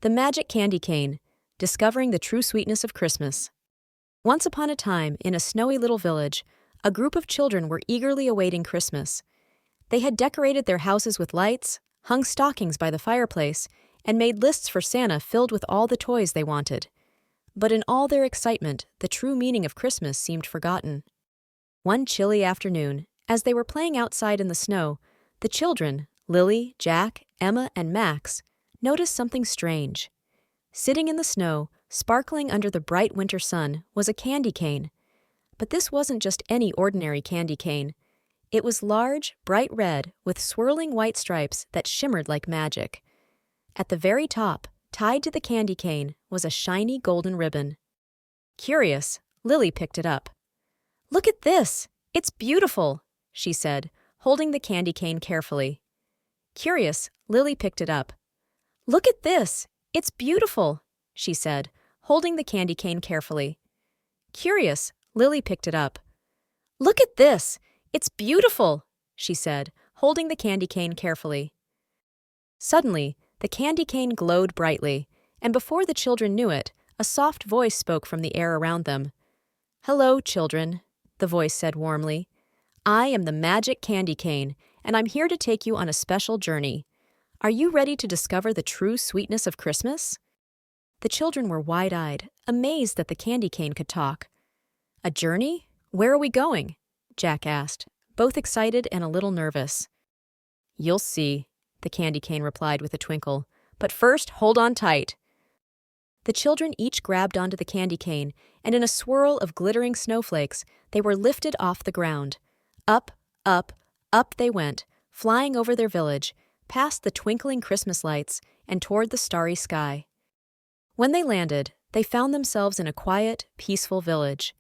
The Magic Candy Cane, Discovering the True Sweetness of Christmas. Once upon a time, in a snowy little village, a group of children were eagerly awaiting Christmas. They had decorated their houses with lights, hung stockings by the fireplace, and made lists for Santa filled with all the toys they wanted. But in all their excitement, the true meaning of Christmas seemed forgotten. One chilly afternoon, as they were playing outside in the snow, the children, Lily, Jack, Emma, and Max, noticed something strange. Sitting in the snow, sparkling under the bright winter sun, was a candy cane. But this wasn't just any ordinary candy cane. It was large, bright red, with swirling white stripes that shimmered like magic. At the very top, tied to the candy cane, was a shiny golden ribbon. Curious, Lily picked it up. "Look at this! It's beautiful!" she said, holding the candy cane carefully. Curious, Lily picked it up. "Look at this! It's beautiful!" she said, holding the candy cane carefully. Curious, Lily picked it up. "Look at this! It's beautiful!" she said, holding the candy cane carefully. Suddenly, the candy cane glowed brightly, and before the children knew it, a soft voice spoke from the air around them. "Hello, children," the voice said warmly. "I am the Magic Candy Cane, and I'm here to take you on a special journey. Are you ready to discover the true sweetness of Christmas?" The children were wide-eyed, amazed that the candy cane could talk. "A journey? Where are we going?" Jack asked, both excited and a little nervous. "You'll see," the candy cane replied with a twinkle. "But first, hold on tight." The children each grabbed onto the candy cane, and in a swirl of glittering snowflakes, they were lifted off the ground. Up, up, up they went, flying over their village, past the twinkling Christmas lights, and toward the starry sky. When they landed, they found themselves in a quiet, peaceful village.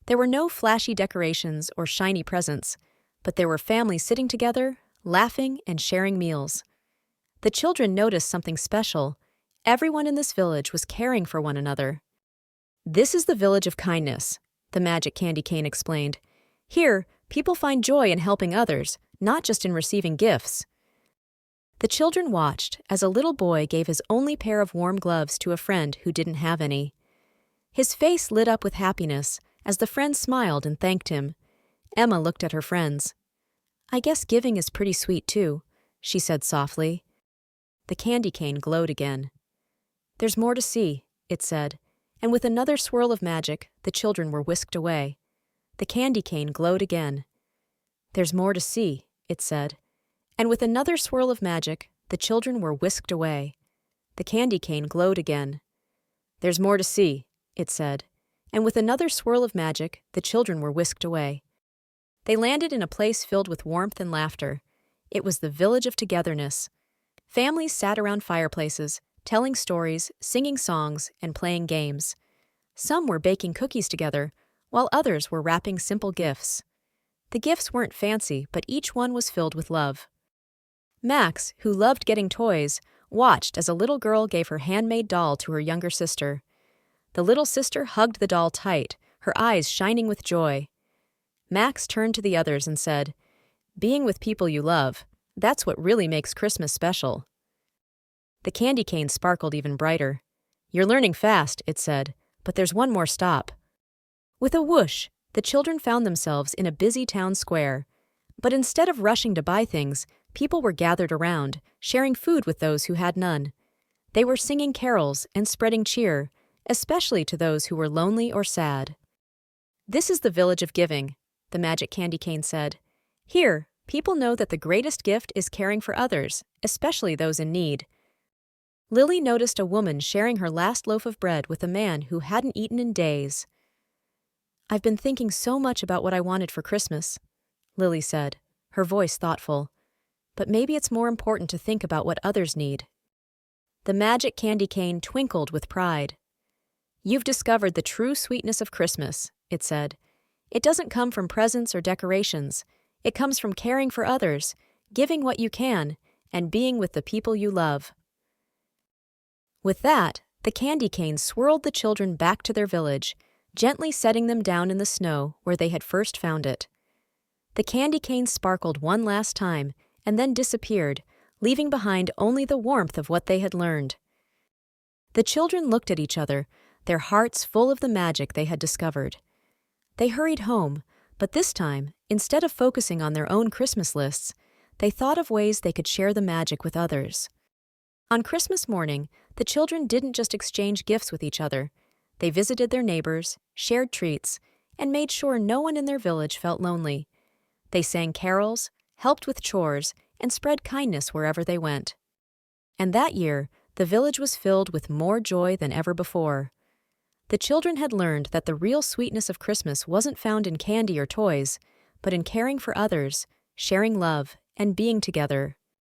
There were no flashy decorations or shiny presents, but there were families sitting together, laughing and sharing meals. The children noticed something special. Everyone in this village was caring for one another. "This is the village of kindness," the Magic Candy Cane explained. "Here, people find joy in helping others, not just in receiving gifts." The children watched as a little boy gave his only pair of warm gloves to a friend who didn't have any. His face lit up with happiness as the friend smiled and thanked him. Emma looked at her friends. "I guess giving is pretty sweet too," she said softly. The candy cane glowed again. "There's more to see," it said, and with another swirl of magic, the children were whisked away. The candy cane glowed again. "There's more to see," it said, and with another swirl of magic, the children were whisked away. The candy cane glowed again. "There's more to see," it said, and with another swirl of magic, the children were whisked away. They landed in a place filled with warmth and laughter. It was the village of togetherness. Families sat around fireplaces, telling stories, singing songs, and playing games. Some were baking cookies together, while others were wrapping simple gifts. The gifts weren't fancy, but each one was filled with love. Max, who loved getting toys, watched as a little girl gave her handmade doll to her younger sister. The little sister hugged the doll tight, her eyes shining with joy. Max turned to the others and said, "Being with people you love, that's what really makes Christmas special." The candy cane sparkled even brighter. "You're learning fast," it said, "but there's one more stop." With a whoosh, the children found themselves in a busy town square. But instead of rushing to buy things, people were gathered around, sharing food with those who had none. They were singing carols and spreading cheer, especially to those who were lonely or sad. "This is the village of giving," the Magic Candy Cane said. "Here, people know that the greatest gift is caring for others, especially those in need." Lily noticed a woman sharing her last loaf of bread with a man who hadn't eaten in days. "I've been thinking so much about what I wanted for Christmas," Lily said, her voice thoughtful. "But maybe it's more important to think about what others need." The Magic Candy Cane twinkled with pride. "You've discovered the true sweetness of Christmas," it said. "It doesn't come from presents or decorations. It comes from caring for others, giving what you can, and being with the people you love." With that, the candy cane swirled the children back to their village, gently setting them down in the snow where they had first found it. The candy cane sparkled one last time and then disappeared, leaving behind only the warmth of what they had learned. The children looked at each other, their hearts full of the magic they had discovered. They hurried home, but this time, instead of focusing on their own Christmas lists, they thought of ways they could share the magic with others. On Christmas morning, the children didn't just exchange gifts with each other. They visited their neighbors, shared treats, and made sure no one in their village felt lonely. They sang carols, helped with chores, and spread kindness wherever they went. And that year, the village was filled with more joy than ever before. The children had learned that the real sweetness of Christmas wasn't found in candy or toys, but in caring for others, sharing love, and being together.